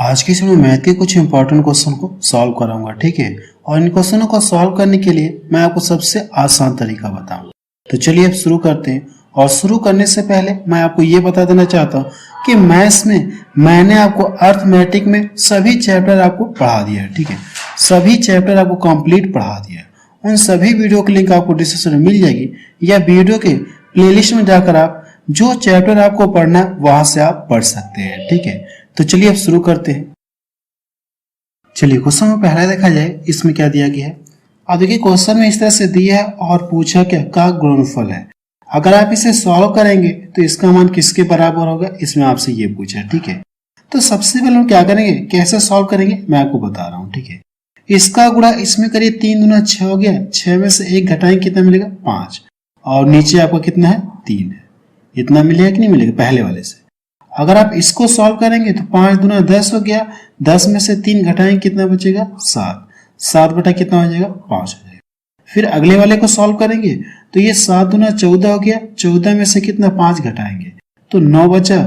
आज की इसमें मैथ के कुछ इंपॉर्टेंट क्वेश्चन को सॉल्व कराऊंगा, ठीक है। और इन क्वेश्चनों को सॉल्व करने के लिए मैं आपको सबसे आसान तरीका बताऊंगा। तो चलिए अब शुरू करते हैं। और शुरू करने से पहले मैं आपको ये बता देना चाहता हूँ कि मैथ्स में मैंने आपको अर्थमेटिक में सभी चैप्टर आपको पढ़ा दिया है, ठीक है। सभी चैप्टर आपको कंप्लीट पढ़ा दिया है। उन सभी वीडियो की लिंक आपको डिस्क्रिप्शन में मिल जाएगी, या वीडियो के प्लेलिस्ट में जाकर आप जो चैप्टर आपको पढ़ना है वहां से आप पढ़ सकते हैं, ठीक है। तो चलिए अब शुरू करते हैं। चलिए क्वेश्चन में पहला देखा जाए, इसमें क्या दिया गया है। अब देखिए क्वेश्चन में इस तरह से दिया है और पूछा क्या का गुणनफल है। अगर आप इसे सॉल्व करेंगे तो इसका मान किसके बराबर होगा, इसमें आपसे ये पूछा है, ठीक है। तो सबसे पहले हम क्या करेंगे, कैसे सॉल्व करेंगे मैं आपको बता रहा हूँ, ठीक है। इसका गुणा इसमें करिए, 3 दूना 6 हो गया। 6 में से 1 घटाएंगे कितना मिलेगा, 5। और नीचे आपका कितना है, 3 है। इतना मिलेगा कि नहीं मिलेगा पहले वाले से। अगर आप इसको सॉल्व करेंगे तो 5 दूना 10 हो गया। 10 में से 3 घटाएंगे कितना बचेगा, 7। 7 बटा कितना हो जाएगा, 5 हो जाएगा। फिर अगले वाले को सॉल्व करेंगे तो ये 7 दूना 14 हो गया। 14 में से कितना 5 घटाएंगे तो 9 बचा।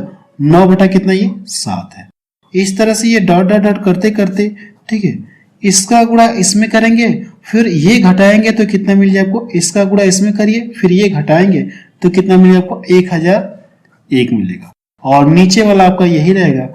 9 बटा कितना, ये 7 है। इस तरह से ये डॉट डॉट डॉट करते करते, ठीक है, इसका गुणा इसमें करेंगे, फिर ये घटाएंगे तो कितना मिल जाए आपको, इसका गुणा इसमें करिए, फिर ये घटाएंगे तो कितना मिलेगा आपको, 1001 मिलेगा। और नीचे वाला आपका यही रहेगा,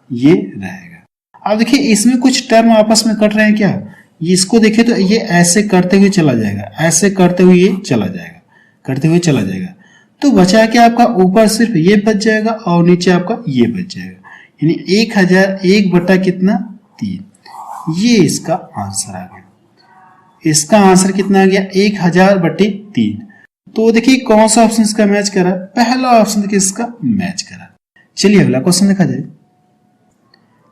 ये रहेगा। अब देखिए इसमें कुछ टर्म आपस में कट रहे हैं क्या, इसको देखिए तो ये ऐसे करते हुए चला जाएगा, ऐसे करते हुए ये चला जाएगा, करते हुए चला जाएगा। तो बचा क्या आपका, ऊपर सिर्फ ये बच जाएगा और नीचे आपका ये बच जाएगा, यानी 1001 बटा कितना, 3। ये इसका आंसर आ गया। इसका आंसर कितना आ गया, 1000 बटे 3। तो देखिए कौन सा ऑप्शन इसका मैच करा, पहला ऑप्शन देखिए इसका मैच करा। चलिए अगला क्वेश्चन देखा जाए।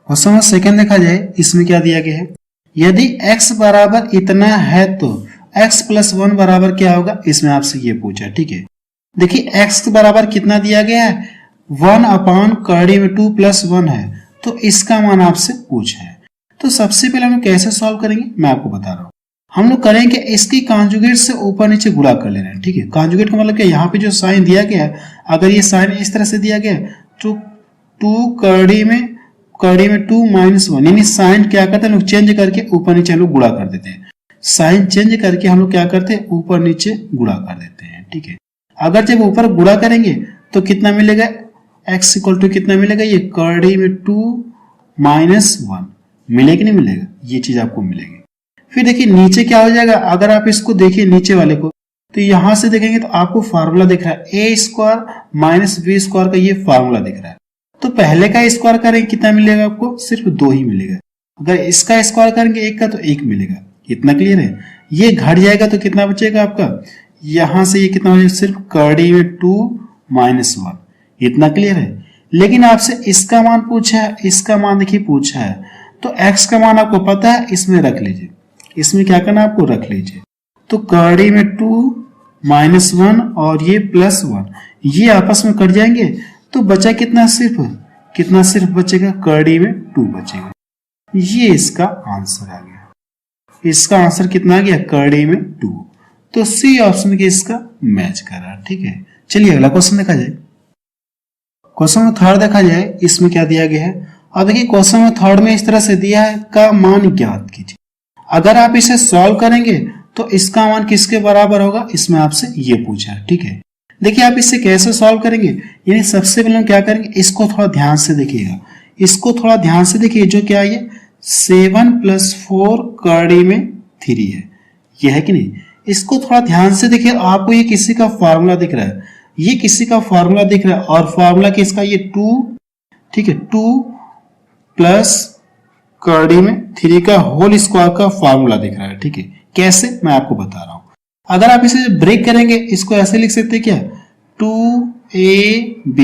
क्वेश्चन नंबर सेकंड देखा जाए, इसमें क्या दिया गया है। यदि x बराबर इतना है तो x प्लस 1 बराबर क्या होगा, इसमें आपसे ये पूछा, ठीक है। देखिए x बराबर कितना दिया गया है, 1 अपान कड़ी में 2 प्लस 1 है, तो इसका मान आपसे पूछा है। तो सबसे पहले हम कैसे सॉल्व करेंगे मैं आपको बता रहा हूँ। हम लोग करेंगे इसकी कॉन्जुगेट से ऊपर नीचे गुणा कर ले रहे हैं, ठीक है। कॉन्जुगेट का मतलब क्या, यहाँ पे जो साइन दिया गया है, अगर ये साइन इस तरह से दिया गया तो 2 कड़ी में 2 माइनस 1, यानी साइन क्या करते हैं लोग, चेंज करके ऊपर नीचे हम लोग गुणा कर देते हैं। साइन चेंज करके हम लोग क्या करते हैं, ऊपर नीचे गुणा कर देते हैं, ठीक है। अगर जब ऊपर गुणा करेंगे तो कितना मिलेगा, x इक्वल टू कितना मिलेगा, ये कड़ी में 2 माइनस 1 मिलेगा कि नहीं मिलेगा, ये चीज आपको मिलेगी। फिर देखिए नीचे क्या हो जाएगा, अगर आप इसको देखिए नीचे वाले को, तो यहां से देखेंगे तो आपको फार्मूला दिख रहा है, a square minus b square का ये फार्मूला दिख रहा है। तो पहले का स्क्वायर करेंगे कितना मिलेगा आपको, सिर्फ 2 ही मिलेगा। अगर इसका स्क्वायर करेंगे 1 का तो 1 मिलेगा। इतना क्लियर है। ये घट जाएगा तो कितना बचेगा आपका, यहां से ये कितना हो जाएगा, सिर्फ कड़ी में 2 माइनस 1। इतना क्लियर है। लेकिन आपसे इसका मान पूछा है, इसका मान देखिए पूछा है, तो x का मान आपको पता है, इसमें रख लीजिए। इसमें क्या करना आपको, रख लीजिए। तो कड़ी में 2 माइनस 1 और ये प्लस 1, ये आपस में कट जाएंगे तो बचा कितना, सिर्फ बचेगा, कड़ी में 2 बचेगा। ये इसका आंसर आ गया। इसका आंसर कितना आ गया, कड़ी में 2। तो सी ऑप्शन के इसका मैच कर रहा है, ठीक है। चलिए अगला क्वेश्चन देखा जाए। क्वेश्चन नंबर थर्ड देखा जाए, इसमें क्या दिया गया है। अब देखिए क्वेश्चन नंबर थर्ड में इस तरह से दिया है, का मान ज्ञात कीजिए। अगर आप इसे सॉल्व करेंगे तो इसका मान किसके बराबर होगा, इसमें आपसे ये पूछा है, ठीक है। देखिए आप इसे कैसे सॉल्व करेंगे, यानी सबसे पहले हम क्या करेंगे, इसको थोड़ा ध्यान से देखिएगा। इसको थोड़ा ध्यान से देखिए, जो क्या है, 7 प्लस 4 कड़ी में 3 है, ये है कि नहीं। इसको थोड़ा ध्यान से देखिए, आपको ये किसी का फार्मूला दिख रहा है, ये किसी का फार्मूला दिख रहा है, और फार्मूला किसका, ये 2, ठीक है, 2 प्लस कड़ी में 3 का होल स्क्वायर का फार्मूला दिख रहा है, ठीक है। कैसे, मैं आपको बता रहा हूं। अगर आप इसे ब्रेक करेंगे, इसको ऐसे लिख सकते हैं क्या, 2ab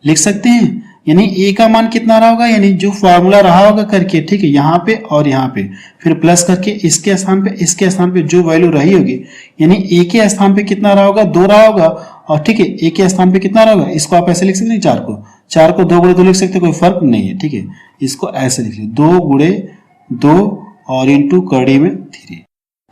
लिख सकते हैं। यानी a का मान कितना रहा होगा, यानी जो फार्मूला रहा होगा करके, ठीक है, यहाँ पे और यहाँ पे, फिर प्लस करके इसके स्थान पे, इसके स्थान पे जो वैल्यू रही होगी, यानी a के स्थान पे कितना रहा होगा, 2 रहा होगा, और ठीक है, a के स्थान पे कितना रहा होगा, इसको आप ऐसे लिख सकते हैं, 4 को 2 गुणे 2 लिख सकते, कोई फर्क नहीं है, ठीक है। इसको ऐसे लिख लीजिए, 2 गुणे 2 और इंटू कड़ी में 3।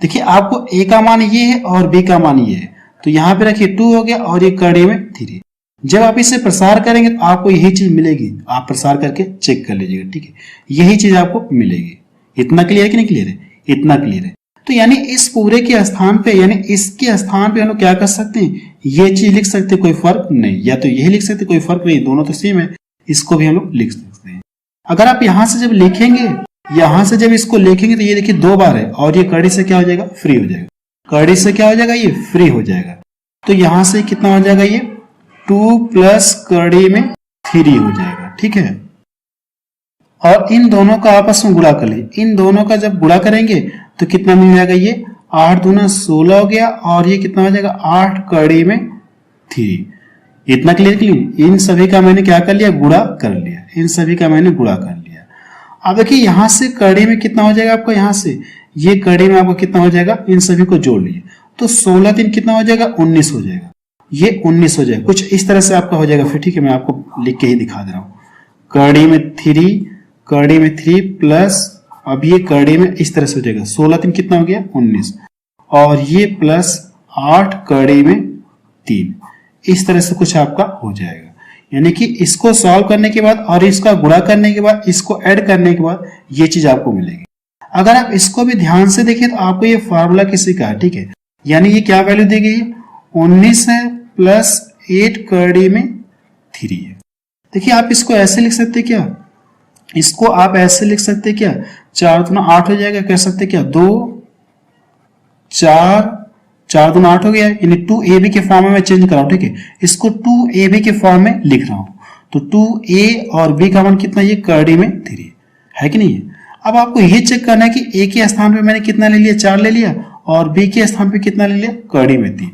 देखिए आपको a का मान ये है और b का मान ये है, तो यहाँ पे रखिए 2 हो गया और ये कड़ी में 3। जब आप इसे प्रसार करेंगे तो आपको यही चीज मिलेगी, आप प्रसार करके चेक कर लीजिएगा, ठीक है, यही चीज आपको मिलेगी। इतना क्लियर है कि नहीं क्लियर है? इतना क्लियर है। तो यानी इस पूरे के स्थान पे, यानी इसके स्थान पे हम लोग क्या कर सकते हैं, ये चीज लिख सकते हैं, कोई फर्क नहीं, या तो यही लिख सकते कोई फर्क नहीं, दोनों तो सेम है, इसको भी हम लोग लिख सकते हैं। अगर आप यहां से जब लिखेंगे, यहां से जब इसको लिखेंगे तो ये देखिए 2 बार है और ये कड़ी से क्या हो जाएगा, फ्री हो जाएगा, कड़ी से क्या हो जाएगा, ये फ्री हो जाएगा। तो यहां से कितना हो जाएगा, ये 2 प्लस कड़ी में 3 हो जाएगा, ठीक है। और इन दोनों का आपस में गुणा कर ले, इन दोनों का जब गुणा करेंगे तो कितना मिल जाएगा, ये 8 दूना 16 हो गया और ये कितना हो जाएगा, 8 कड़ी में 3। इतना क्लियर क्लियर। इन सभी का मैंने क्या कर लिया, गुणा कर लिया, इन सभी का मैंने गुणा कर लिया। अब देखिए यहां से कड़ी में कितना हो जाएगा आपको, यहां से ये कड़ी में आपको कितना हो जाएगा, इन सभी को जोड़ लिए तो 16 3 कितना हो जाएगा, 19 हो जाएगा, ये 19 हो जाएगा। कुछ इस तरह से आपका हो जाएगा फिर, ठीक है, मैं आपको लिख के ही दिखा दे रहा हूं। कड़ी में 3 प्लस अब ये कड़ी में इस तरह से हो जाएगा, 16 3 कितना हो गया, 19, और ये प्लस 8 कड़ी में 3, इस तरह से कुछ आपका हो जाएगा। यानी कि इसको सॉल्व करने के बाद और इसका गुणा करने के बाद, इसको ऐड करने के बाद ये चीज आपको मिलेगी। अगर आप इसको भी ध्यान से देखें तो आपको ये फार्मूला किसी का है, ठीक है, यानी ये क्या वैल्यू दी गई है, 19 है प्लस 8 कड़ी में 3 है। देखिए आप इसको ऐसे लिख सकते क्या, इसको आप ऐसे लिख सकते क्या, 4 दूना 8 हो जाएगा, कह सकते क्या, 2 4 दूना 8 हो गया, यानी 2ab के फॉर्म में मैं चेंज कर रहा हूं, ठीक है, इसको 2ab के फॉर्म में लिख रहा हूं। तो 2a और b का मान कितना, ये कड़ी में 3 है कि नहीं है। अब आपको ये चेक करना है कि a के स्थान पे मैंने कितना ले लिया, 4 ले लिया, और b के स्थान पे कितना ले लिया, कड़ी में 3,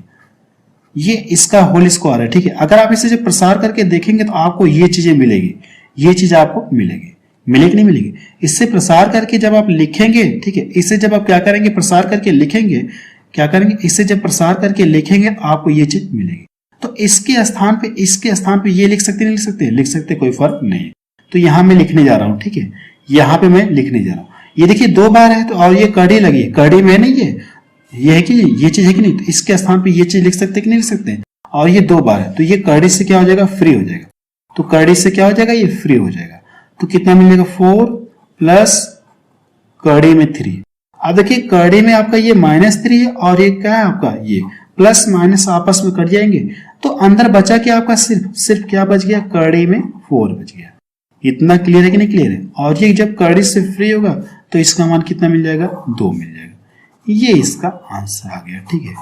ये इसका होल स्क्वायर है, ठीक है। अगर आप इसे जब प्रसार करके देखेंगे तो आपको ये चीजें मिलेगी, ये चीज आपको मिलेगी, मिलेगी नहीं मिलेगी। इससे प्रसार करके जब आप लिखेंगे, ठीक है, इसे जब आप क्या करेंगे, प्रसार करके लिखेंगे, क्या करेंगे, इसे जब प्रसार करके लिखेंगे आपको ये चीज मिलेगी। तो इसके स्थान पे, इसके स्थान पे ये लिख सकते नहीं लिख सकते, लिख सकते, कोई फर्क नहीं। तो यहां मैं लिखने जा रहा हूं, ठीक है, यहां पे मैं लिखने जा रहा हूं। ये देखिए 2 बार है तो, और ये कड़ी लगी, कड़ी में नहीं है, ये है कि ये चीज है कि नहीं, तो इसके स्थान पे ये चीज लिख सकते कि नहीं लिख सकते, और ये 2 बार है तो ये कड़ी से क्या हो जाएगा, फ्री हो जाएगा। तो कड़ी से क्या हो जाएगा, ये फ्री हो जाएगा। तो कितना मिलेगा, 4 प्लस कड़ी में 3। अब देखिए कड़ी में आपका ये -3 है और ये क्या है आपका, ये प्लस माइनस आपस में कट जाएंगे, तो अंदर बचा क्या आपका, सिर्फ क्या बच गया, कड़ी में 4 बच गया। इतना क्लियर है कि नहीं क्लियर है। और ये जब कड़ी से फ्री होगा तो इसका मान कितना मिल जाएगा, 2 मिल जाएगा। ये इसका आंसर आ गया, ठीक है।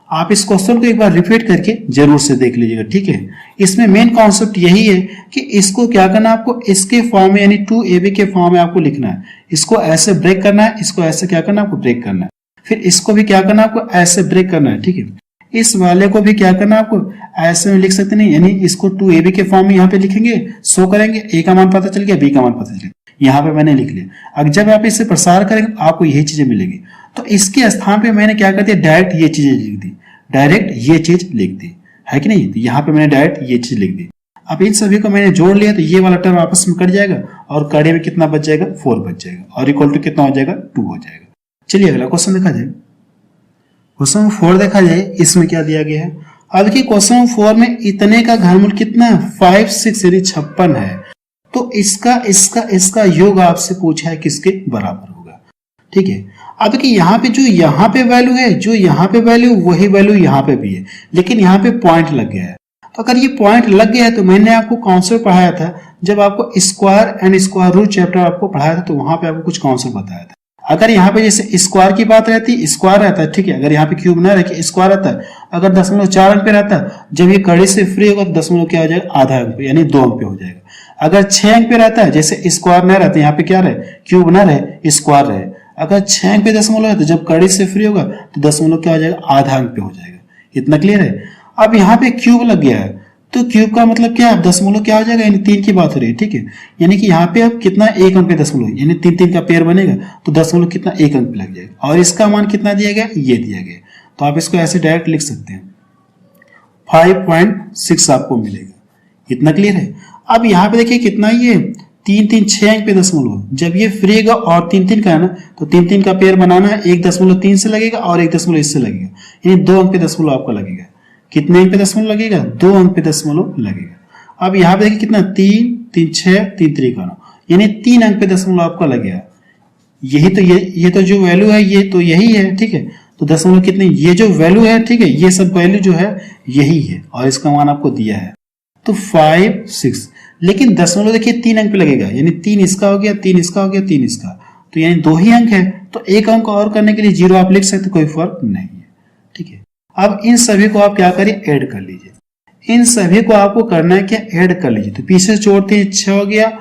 आप इस क्वेश्चन को एक बार रिपीट करके जरूर से देख लीजिएगा, ठीक है। इसमें मेन कॉन्सेप्ट यही है कि इसको क्या करना है आपको, इसके फॉर्म में यानी 2ab के फॉर्म में आपको लिखना है, इसको ऐसे ब्रेक करना है, इसको ऐसे क्या करना है आपको ब्रेक करना है, फिर इसको भी क्या करना है आपको ऐसे ब्रेक करना है, ठीक है। इस वाले को भी क्या करना है आपको ऐसे में लिख सकते नहीं, यानी इसको 2ab के फॉर्म में यहाँ पे लिखेंगे, शो करेंगे, a का मान पता चल गया, b का मान पता चल गया, यहाँ पे मैंने लिख लिया। अब जब आप इसे प्रसार करेंगे आपको यही चीजें मिलेगी। तो इसके स्थान पे मैंने क्या कर दिया, डायरेक्ट ये चीजें लिख दी, डायरेक्ट ये चीज लिख दी, है कि नहीं। तो यहाँ पे मैंने डायरेक्ट ये चीज लिख दी। अब इन सभी को मैंने जोड़ लिया तो ये वाला टर्म आपस में कट जाएगा और कड़ी में कितना बच जाएगा, 4 बच जाएगा, और इक्वल टू कितना हो जाएगा, 2 हो जाएगा। चलिए अगला क्वेश्चन देखा जाए। क्वेश्चन 4 देखा जाए, इसमें क्या दिया गया है। अब देखिए क्वेश्चन 4 में इतने का घनमूल कितना है, 5 6 यानी 56 है। तो इसका योग आपसे पूछा है किसके बराबर होगा, ठीक है। अब देखिए यहाँ पे जो यहाँ पे वैल्यू है, जो यहाँ पे वैल्यू वही वैल्यू यहाँ पे भी है, लेकिन यहाँ पे पॉइंट लग गया है। तो अगर ये पॉइंट लग गया है तो मैंने आपको कॉन्सेप्ट पढ़ाया था, जब आपको square and square root chapter आपको पढ़ाया था तो वहां पे आपको कुछ कॉन्सेप्ट बताया था। अगर यहाँ पे जैसे स्क्वायर की बात रहती, स्क्वायर रहता है, ठीक है। अगर यहाँ पे क्यूब ना रखे स्क्वायर रहता है, अगर 0.4 अंक पे रहता है, जब ये कड़ी से फ्री होगा तो दशमलव क्या हो जाएगा, आधा अंक पे, यानी 2 अंक पे हो जाएगा। अगर 6 अंक पे रहता है, जैसे स्क्वायर ना रहता, यहाँ पे क्या रहे, क्यूब ना रहे, स्क्वायर रहे, अगर 6 अंक पे दशमलव है तो जब कड़ी से फ्री होगा तो दशमलव क्या हो जाएगा, आधा अंक पे हो जाएगा। इतना क्लियर है। अब यहाँ पे क्यूब लग गया है तो क्यूब का मतलब क्या है, दशमलव क्या हो जाएगा, यानी 3 की बात हो रही है, ठीक है। यानी कि यहाँ पे अब कितना, 1 अंक पे दशमलव, यानी 3 3 का पेयर बनेगा तो दशमलव कितना, 1 अंक पे लग जाएगा। और इसका मान कितना दिया गया, ये दिया गया, तो आप इसको ऐसे डायरेक्ट लिख सकते हैं, 5.6 आपको मिलेगा। इतना क्लियर है। अब यहाँ पे देखिए कितना, ये 3 3 6 अंक पे दशमलव, जब ये फ्री होगा और 3 3 का है ना, तो 3 3 का पेयर बनाना है, 1.3 से लगेगा और 1 इससे लगेगा, यानी 2 अंक पे दशमलव आपका लगेगा। कितने अंक पे दशमलव लगेगा? 2 अंक पे दशमलव लगेगा। अब यहाँ पे देखिए कितना 3 3 6 3 3 यानी 3 अंक पे दशमलव आपका लगेगा। यही तो ये तो जो वैल्यू है ये तो यही है, ठीक है। तो दशमलव कितने, ये जो वैल्यू है, ठीक है, ये सब वैल्यू जो है यही है और इसका मान आपको दिया है तो 5 6। लेकिन दशमलव देखिए 3 अंक पे लगेगा, यानी 3 इसका हो गया, 3 इसका हो गया, 3 इसका, तो यानी 2 ही अंक है। तो एक अंक और करने के लिए 0 आप लिख सकते, कोई फर्क नहीं है, ठीक है। अब इन सभी को आप क्या करिए, ऐड कर लीजिए। इन सभी को आपको करना है क्या, ऐड कर लीजिए। तो पीछे जोड़ते हैं, 6 हो गया,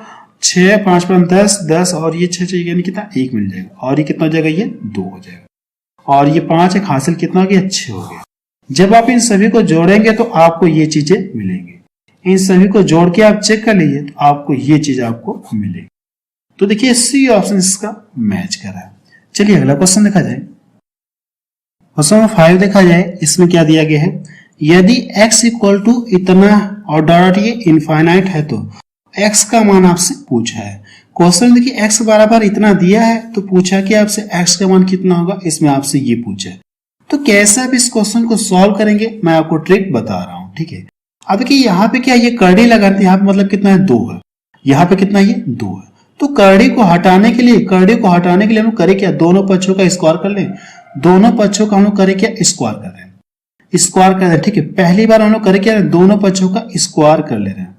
6 5 5 10 10 और ये 6 यानी कितना 1 मिल जाएगा, और ये कितना हो जाएगा, ये 2 हो जाएगा, और ये 5 एक हासिल कितना हो गया, 6 हो गया। जब आप इन सभी को जोड़ेंगे तो आपको ये चीजें मिलेंगी। इन सभी को जोड़ के आप चेक कर लीजिए तो आपको ये चीज आपको मिलेगी। तो देखिए सी ऑप्शन इसका मैच कर रहा है। चलिए अगला क्वेश्चन देखा जाए। क्वेश्चन नंबर 5 देखा जाए, इसमें क्या दिया गया है, यदि x इक्वल टू इतना और डॉट ये इनफाइनाइट है तो x का मान आपसे पूछा है। क्वेश्चन देखिए x बराबर इतना दिया है तो पूछा कि आपसे x का मान कितना होगा, इसमें आपसे ये पूछा है। तो कैसे आप इस क्वेश्चन को सॉल्व करेंगे, मैं आपको ट्रिक बता रहा हूं, ठीक है। अब देखिए यहाँ पे क्या, ये कर्डी लगाते हैं, यहाँ पे मतलब कितना है, 2 है, यहाँ पे कितना, ये 2 है। तो कर्डी को हटाने के लिए हम लोग करें क्या, दोनों पक्षों का स्क्वायर कर लें। दोनों पक्षों का हम लोग करें क्या, स्क्वायर कर रहे हैं, स्क्वायर कर रहे हैं, ठीक है। पहली बार हम लोग करें क्या, दोनों पक्षों का स्क्वायर कर ले रहे हैं,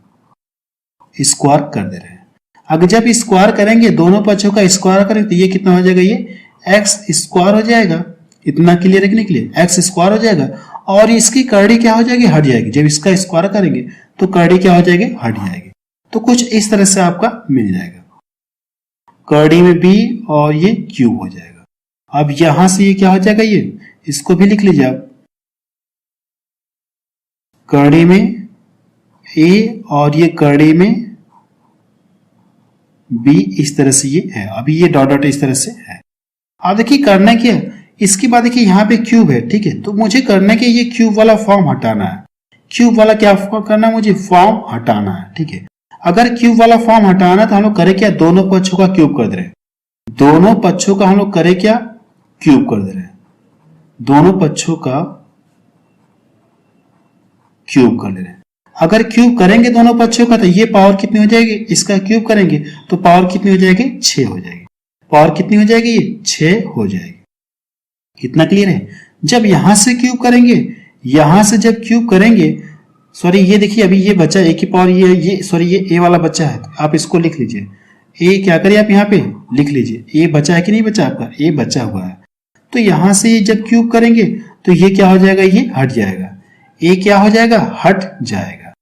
स्क्वायर कर दे रहे हैं। अगर जब स्क्वायर करेंगे, दोनों पक्षों का स्क्वायर करेंगे तो ये कितना हो जाएगा, ये एक्स स्क्वायर हो जाएगा। इतना क्लियर रखने के लिए एक्स स्क्वायर हो जाएगा, और इसकी कर्डी क्या हो जाएगी, हट जाएगी। जब इसका स्क्वायर करेंगे तो कर्डी क्या हो जाएगी, हट जाएगी। तो कुछ इस तरह से आपका मिल जाएगा, कर्डी में b और ये क्यूब हो जाएगा। अब यहां से ये क्या हो जाएगा, ये इसको भी लिख लीजिए आप, कर्डी में a और ये कर्डी में b, इस तरह से ये है। अभी ये डॉट डॉट इस तरह से है। अब देखिए करना क्या, इसके बाद देखिए यहाँ पे क्यूब है, ठीक है। तो मुझे करना क्या, ये क्यूब वाला फॉर्म हटाना है। क्यूब वाला क्या करना है, मुझे फॉर्म हटाना है, ठीक है। अगर क्यूब वाला फॉर्म हटाना तो हम लोग करें क्या, दोनों पक्षों का क्यूब कर दे रहे हैं। दोनों पक्षों का हम लोग करें क्या, क्यूब कर दे रहे हैं। दोनों पक्षों का क्यूब कर दे रहे हैं। अगर क्यूब करेंगे दोनों पक्षों का तो ये पावर कितनी हो जाएगी, इसका क्यूब करेंगे तो पावर कितनी हो जाएगी, 6 हो जाएगी। पावर कितनी हो जाएगी, ये 6 हो जाएगी। इतना क्लियर है। जब यहां से क्यूब करेंगे, यहां से जब क्यूब करेंगे, सॉरी ये देखिए अभी ये बचा a की पावर, ये सॉरी ये a वाला बचा है, तो आप इसको लिख लीजिए। a क्या करिए आप यहाँ पे लिख लीजिए, a बचा है कि नहीं बचा, आपका a बचा हुआ है। तो यहां से जब क्यूब करेंगे तो ये क्या हो जाएगा, ये हट जाएगा। a क्या हो जाएगा, हट जाएगा।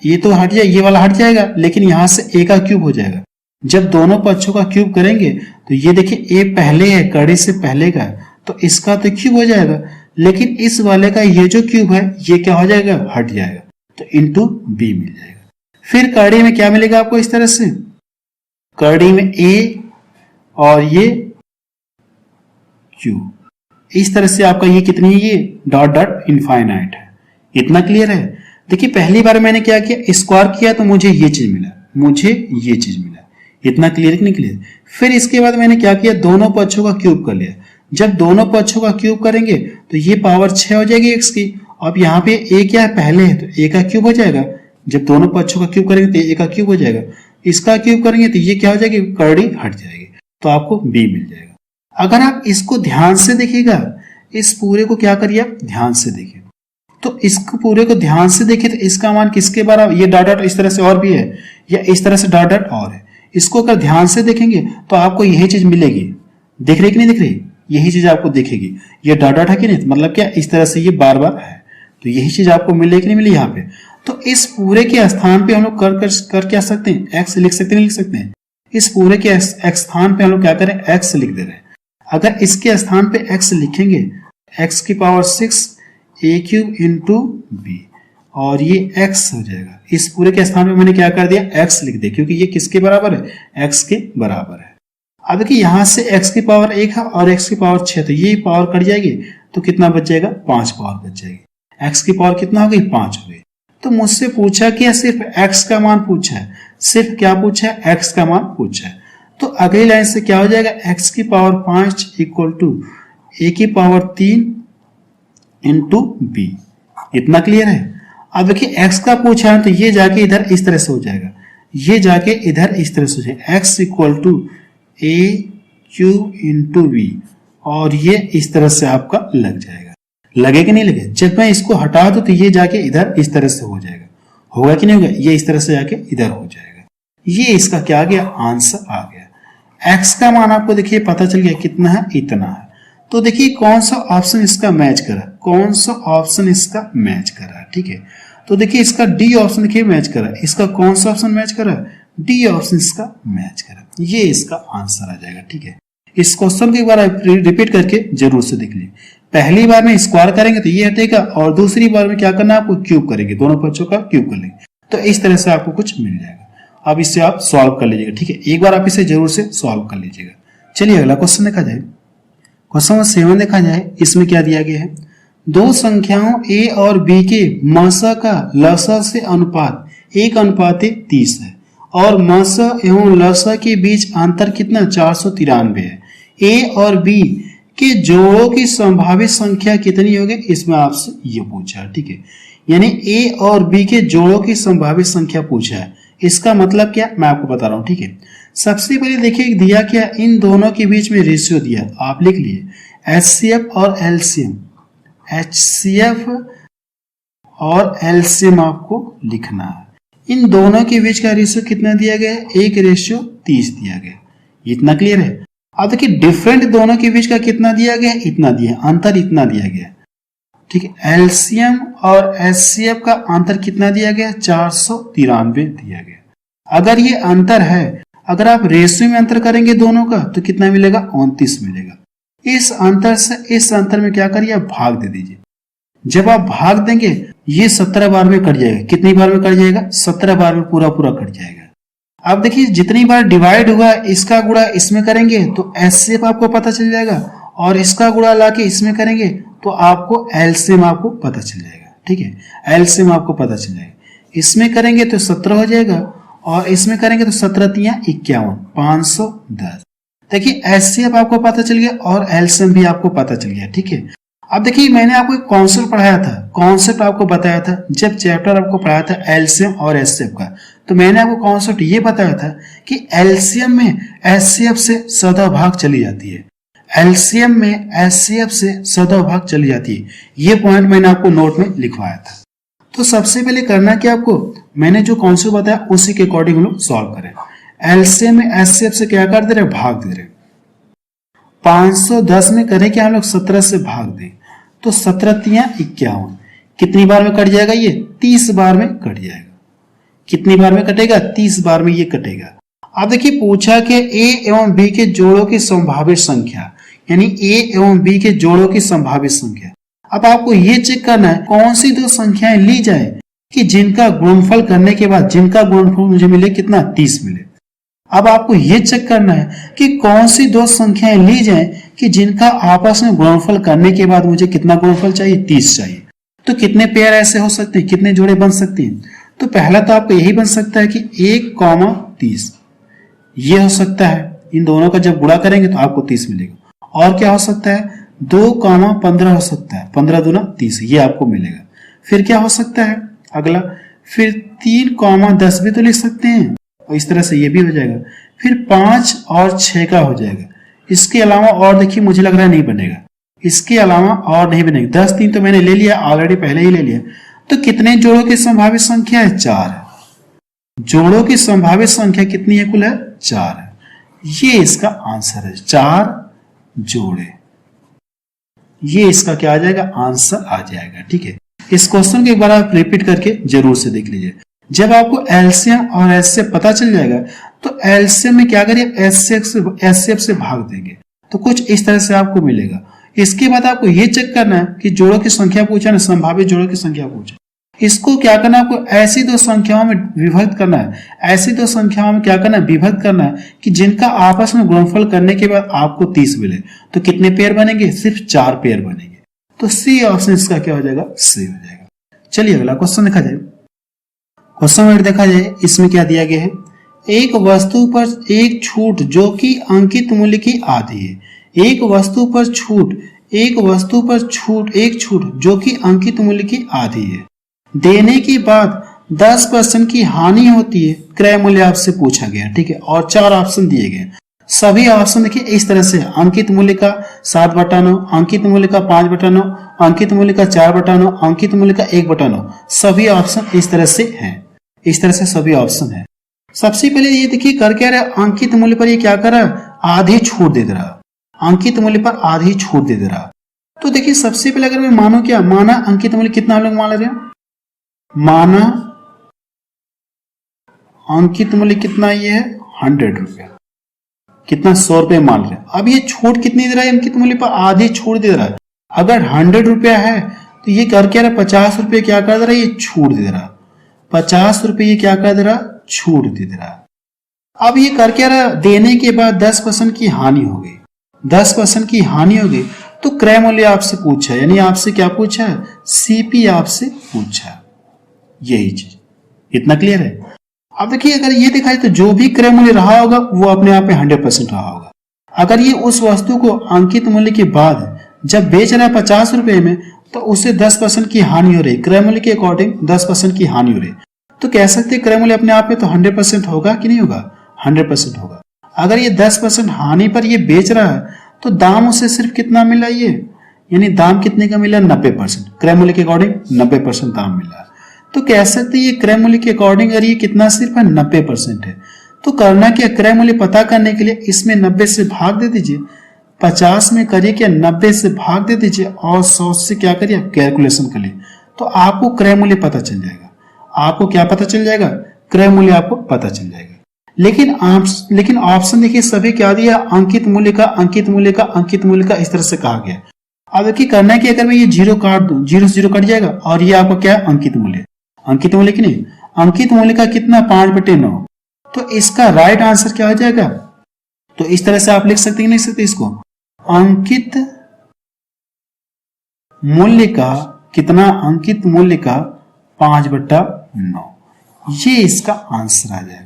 ये तो हट जाए, ये वाला हट जाएगा, लेकिन यहां से a का क्यूब हो जाएगा। जब दोनों पक्षों का क्यूब करेंगे तो ये देखिए a पहले है, कर्डी से पहले का है, तो इसका तो क्यूब हो जाएगा, लेकिन इस वाले का ये जो क्यूब है ये क्या हो जाएगा, हट जाएगा, तो इंटू b मिल जाएगा। फिर कर्डी में क्या मिलेगा आपको, इस तरह से कर्डी में a और ये q, इस तरह से आपका ये कितनी है, ये डॉट डॉट इनफाइनाइट है। इतना क्लियर है। देखिए पहली बार मैंने क्या किया, स्क्वायर किया तो मुझे ये चीज मिला, मुझे ये चीज मिला। इतना क्लियर नहीं क्लियर। फिर इसके बाद मैंने क्या किया, दोनों पक्षों का क्यूब कर लिया। जब दोनों पक्षों का क्यूब करेंगे तो ये पावर 6 हो जाएगी x की। अब यहाँ पे a क्या है, पहले है, तो a का क्यूब हो जाएगा। जब दोनों पक्षों का क्यूब करेंगे तो a का क्यूब हो जाएगा। इसका क्यूब करेंगे तो ये क्या हो जाएगी, कर्डी हट जाएगी, तो आपको b मिल जाएगा। अगर आप इसको ध्यान से देखिएगा, इस पूरे को क्या करिए आप ध्यान से देखिए, तो इसको पूरे को ध्यान से देखिए तो इसका मान किसके बराबर, ये डॉट डॉट इस तरह से और भी है, या इस तरह से डॉट डॉट और है। इसको अगर ध्यान से देखेंगे तो आपको यही चीज मिलेगी। दिख रही कि नहीं दिख रही, यही चीज आपको दिखेगी। ये डॉट डॉट है कि नहीं, मतलब क्या इस तरह से ये बार बार है, तो यही चीज आपको मिलेगी कि नहीं मिली यहाँ पे। तो इस पूरे के स्थान पे हम लोग कर क्या सकते हैं, एक्स लिख सकते हैं, लिख सकते हैं। इस पूरे के एक्स स्थान पे हम लोग क्या करें, एक्स लिख दे रहे हैं। अगर इसके स्थान पे एक्स लिखेंगे, एक्स की power 6 a cube into b, और ये x हो जाएगा। इस पूरे के स्थान पे मैंने क्या कर दिया, x लिख दिया, क्योंकि ये किसके बराबर है, x के बराबर है। अब देखिए यहां से x की पावर 1 है और x की पावर 6, तो ये पावर कट जाएगी, तो कितना बच जाएगा, 5 पावर बच जाएगी। x की पावर कितना हो गई, 5 हो गई। तो मुझसे पूछा कि सिर्फ x का मान पूछा है, सिर्फ क्या पूछा है, x का मान पूछा है। तो अगली लाइन से क्या हो जाएगा, x की पावर 5 इक्वल टू a की पावर 3 इंटू बी। इतना क्लियर है। अब देखिए x का पूछा है तो ये जाके इधर इस तरह से हो जाएगा, ये जाके इधर इस तरह से हो जाएगा, x equal to a q into v, और ये इस तरह से आपका लग जाएगा। लगे कि नहीं लगे? जब मैं इसको हटा दूं तो ये जाके इधर इस तरह से हो जाएगा, होगा कि नहीं होगा? ये इस तरह से जाके इधर हो जाएगा। ये इसका क्या आ गया? आंसर आ गया। x का मान आपको देखिए पता चल गया कितना है, इतना है। तो देखिए कौन सा ऑप्शन इसका मैच करा, कौन सा ऑप्शन इसका मैच करा, ठीक है। तो देखिए इसका डी ऑप्शन देखिए मैच करा, इसका कौन सा ऑप्शन मैच करा? डी ऑप्शन इसका मैच करा। ये इसका आंसर आ जाएगा, ठीक है। इस क्वेश्चन को एक बार रिपीट करके जरूर से देख लीजिए। पहली बार में स्क्वायर करेंगे तो ये हटेगा, और दूसरी बार में क्या करना है आपको? क्यूब करेंगे, दोनों बच्चों का क्यूब कर लेंगे, तो इस तरह से आपको कुछ मिल जाएगा। अब इससे आप सॉल्व कर लीजिएगा, ठीक है। एक बार आप इसे जरूर से सॉल्व कर लीजिएगा। चलिए अगला क्वेश्चन देखा जाए। क्वेश्चन नंबर 7 देखा जाए, इसमें क्या दिया गया है? दो संख्याओं a और b के मसा का लसा से अनुपात 1:30 है, और मसा एवं लसा के बीच अंतर कितना? 493 है। a और b के जोड़ों की संभावित संख्या कितनी होगी? इसमें आपसे ये पूछा है, ठीक है। यानी a और b के जोड़ों की संभावित संख्या पूछा है। इसका मतलब क्या, मैं आपको बता रहा हूं, ठीक है। सबसे पहले देखिए दिया क्या, इन दोनों के बीच में रेशियो दिया, आप लिख लिए HCF और LCM। HCF और LCM आपको लिखना है। इन दोनों के बीच का रेशियो कितना दिया गया है? 1:30 दिया गया। इतना क्लियर है। अब देखिए डिफरेंट दोनों के बीच का कितना दिया गया है? इतना दिया, अंतर इतना दिया गया, ठीक है। LCM और HCF का अंतर कितना दिया गया? 493 दिया गया। अगर ये अंतर है, अगर आप रेशियो में अंतर करेंगे दोनों का तो कितना मिलेगा? 29 मिलेगा। इस अंतर से इस अंतर में क्या करिए? भाग दे दीजिए। जब आप भाग देंगे ये 17 बार में कट जाएगा। कितनी बार में कट जाएगा? 17 बार में पूरा पूरा कट जाएगा। अब देखिए जितनी बार डिवाइड हुआ इसका गुणा इसमें करेंगे तो HCF आपको पता चल जाएगा, और इसका गुणा लाके इसमें करेंगे तो आपको LCM आपको पता चल जाएगा, ठीक है। LCM आपको पता चल जाएगा। इसमें करेंगे तो 17 हो जाएगा, और इसमें करेंगे तो 17×3 = 51, 510। देखिए HCF आपको पता चल गया और LCM भी आपको पता चल गया, ठीक है। अब देखिए मैंने आपको एक कॉन्सेप्ट पढ़ाया था, कॉन्सेप्ट आपको बताया था जब चैप्टर आपको पढ़ाया था LCM और HCF का, तो मैंने आपको कॉन्सेप्ट ये बताया था कि LCM में HCF से सदभाग चली जाती है, LCM में HCF से सदभाग चली जाती है। ये पॉइंट मैंने आपको नोट में लिखवाया था। तो सबसे पहले करना क्या आपको, मैंने जो कॉन्सेप्ट बताया उसी के अकॉर्डिंग हम लोग सॉल्व करें। LCM में HCF से क्या कर दे रहे? भाग दे रहे। 510 में करें क्या हम लोग? 17 से भाग दें तो 17×3 = 51। कितनी बार में कट जाएगा? ये 30 बार में कट जाएगा। कितनी बार में कटेगा? 30 बार में ये कटेगा। अब देखिए पूछा कि A एवं B के जोड़ों की संभावित संख्या, यानी A एवं B के जोड़ों की संभावित संख्या। अब आपको ये चेक करना है कौन सी दो संख्याएं ली जाए कि जिनका गुणनफल करने के बाद जिनका गुणनफल मुझे मिले कितना? 30 मिले। अब आपको ये चेक करना है कि कौन सी दो संख्याएं ली जाए कि जिनका आपस में गुणनफल करने के बाद मुझे कितना गुणनफल चाहिए? 30 चाहिए। तो कितने पेयर ऐसे हो सकते हैं, कितने जोड़े बन सकते हैं? तो पहला तो आपको यही बन सकता है कि 1,30 ये हो सकता है। इन दोनों का जब गुणा करेंगे तो आपको 30 मिलेगा। और क्या हो सकता है? 2,15 हो सकता है, 15×2 = 30 ये आपको मिलेगा। फिर क्या हो सकता है अगला? फिर 3,10 भी तो लिख सकते हैं, और इस तरह से ये भी हो जाएगा। फिर 5 और 6 का हो जाएगा। इसके अलावा और देखिए मुझे लग रहा है नहीं बनेगा, इसके अलावा और नहीं बनेगा। 10 3 तो मैंने ले लिया ऑलरेडी, पहले ही ले लिया। तो कितने जोड़ों की संभावित संख्या है? 4 है। जोड़ों की संभावित संख्या कितनी है? कुल है 4 है। ये इसका आंसर है, 4 जोड़े। ये इसका क्या आ जाएगा? आंसर आ जाएगा, ठीक है। इस क्वेश्चन को एक बार आप रिपीट करके जरूर से देख लीजिए। जब आपको LCM और HCF पता चल जाएगा तो LCM में क्या करिए? HCF से भाग देंगे तो कुछ इस तरह से आपको मिलेगा। इसके बाद आपको ये चेक करना है कि जोड़ों की संख्या पूछा ना, संभावित जोड़ों की संख्या पूछा, इसको क्या करना है? आपको ऐसी दो संख्याओं में विभक्त करना है। ऐसी दो संख्याओं में क्या करना है? विभक्त करना है कि जिनका आपस में गुणनफल करने के बाद आपको 30 मिले। तो कितने पेयर बनेंगे? सिर्फ 4 पेयर बनेंगे। तो सी ऑप्शन इसका क्या हो जाएगा? सी हो जाएगा। चलिए अगला क्वेश्चन देखा जाए। क्वेश्चन नंबर देखा जाए, इसमें क्या दिया गया है? एक वस्तु पर एक छूट जो कि अंकित मूल्य की आधी है। एक वस्तु पर छूट एक वस्तु पर छूट, एक छूट जो कि अंकित मूल्य की आधी है, देने के बाद 10% की हानि होती है, क्रय मूल्य आपसे पूछा गया। ठीक है, और 4 ऑप्शन दिए गए। सभी ऑप्शन देखिए इस तरह से, अंकित मूल्य का 7/9, अंकित मूल्य का 5/9, अंकित मूल्य का 4/9, अंकित मूल्य का 1/9, सभी ऑप्शन इस तरह से हैं। इस तरह से सभी ऑप्शन है। सबसे पहले ये देखिए कर क्या रहा है, अंकित मूल्य पर ये क्या कर रहा है, आधी छूट दे रहा, अंकित मूल्य पर आधी छूट दे रहा। तो देखिए सबसे पहले अगर मैं मानो क्या, माना अंकित मूल्य कितना हम लोग मान रहे हैं, माना अंकित मूल्य कितना ये है 100 रुपया, कितना 100 रुपये मान रहे हैं। अब ये छूट कितनी दे रहा है, अंकित मूल्य पर आधी छूट दे रहा है। अगर 100 रुपया है तो ये कर क्या रहा है, 50 रुपये क्या कर दे रहा है, ये छूट दे रहा, 50 रुपये ये क्या कर दे रहा, छूट दे रहा। अब ये कर क्या रहा, देने के बाद 10% की हानि हो गई, 10% की हानि हो गई। तो क्रय मूल्य आपसे पूछा, यानी आपसे क्या पूछा, सीपी आपसे पूछा, यही चीज। इतना क्लियर है। अब देखिए अगर ये दिखाई तो जो भी क्रय मूल्य रहा होगा वो अपने आप में 100% रहा होगा। अगर ये उस वस्तु को अंकित मूल्य के बाद जब बेच रहा है 50 रुपए में, तो उसे 10% की हानि हो रही, क्रय मूल्य के अकॉर्डिंग 10% की हानि हो रही। तो कह सकते क्रय मूल्य अपने आप में तो 100% होगा कि नहीं होगा, 100% होगा। अगर ये 10% हानि पर ये बेच रहा है तो दाम उसे सिर्फ कितना मिला, ये यानी दाम कितने का मिला, 90%, क्रय मूल्य के अकॉर्डिंग 90% दाम मिला। तो कह सकते ये क्रय मूल्य के अकॉर्डिंग अगर ये कितना सिर्फ है 90% है। तो करना क्या, क्रय मूल्य पता करने के लिए इसमें 90 से भाग दे दीजिए, 50 में करिए क्या 90 से भाग दे दीजिए और 100 से क्या करिए कैलकुलेशन करिए, तो आपको क्रय मूल्य पता चल जाएगा। आपको क्या पता चल जाएगा, क्रय मूल्य आपको पता चल जाएगा। लेकिन ऑप्शन देखिए सभी क्या दिया, अंकित मूल्य का, अंकित मूल्य का, अंकित मूल्य का, इस तरह से कहा गया। अब देखिए करना है कि अगर मैं ये 0 काट दूं, 0 से 0 कट जाएगा और ये आपका क्या है, अंकित मूल्य, अंकित मूल्य की नहीं, अंकित मूल्य का कितना 5/9। तो इसका राइट आंसर क्या हो जाएगा, तो इस तरह से आप लिख सकते हैं, नहीं सकते इसको, अंकित मूल्य का कितना, अंकित मूल्य का 5/9, ये इसका आंसर आ जाएगा।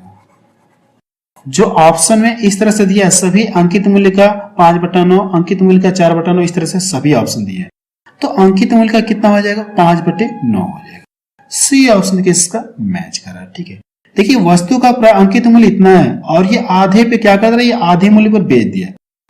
जो ऑप्शन में इस तरह से दिया है सभी अंकित मूल्य का 5/9, अंकित मूल्य का 4/9, इस तरह से सभी ऑप्शन दिए, तो अंकित मूल्य का कितना हो जाएगा, 5/9 हो जाएगा। सी ऑप्शन के इसका मैच कर रहा है। ठीक है, देखिए वस्तु का अंकित मूल्य इतना है और ये आधे पे क्या कर रहा है, ये आधे मूल्य पर बेच दिया।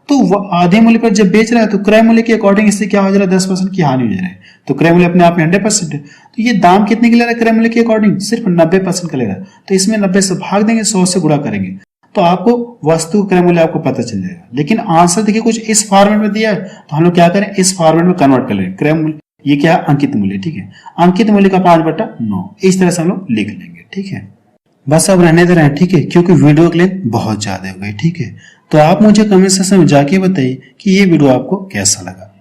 तो आधे मूल्य पर जब बेच रहा है तो क्रय मूल्य के अकॉर्डिंग इससे क्या हो जा रहा है, 10% की हानि हो जा रही है। तो क्रय मूल्य अपने आप में 100% है। तो ये दाम कितने के ले रहा है, क्रय मूल्य के अकॉर्डिंग सिर्फ 90% का ले रहा है। तो इसमें 90 से भाग देंगे, 100 से गुणा करेंगे, तो आपको वस्तु क्रय मूल्य आपको पता चल जाएगा। लेकिन आंसर देखिए कुछ इस फॉर्मेट में दिया है, तो हम लोग क्या करें, इस फॉर्मेट में कन्वर्ट कर लेंगे। क्रय मूल्य ये क्या है, अंकित मूल्य। ठीक है, अंकित मूल्य का 5/9, इस तरह से हम लोग लिख लेंगे। ठीक है, बस अब रहने दे रहे हैं। ठीक है, क्योंकि वीडियो की लेंथ बहुत ज्यादा हो गई। ठीक है, तो आप मुझे कमेंट सेक्शन में जाके बताइए कि ये वीडियो आपको कैसा लगा।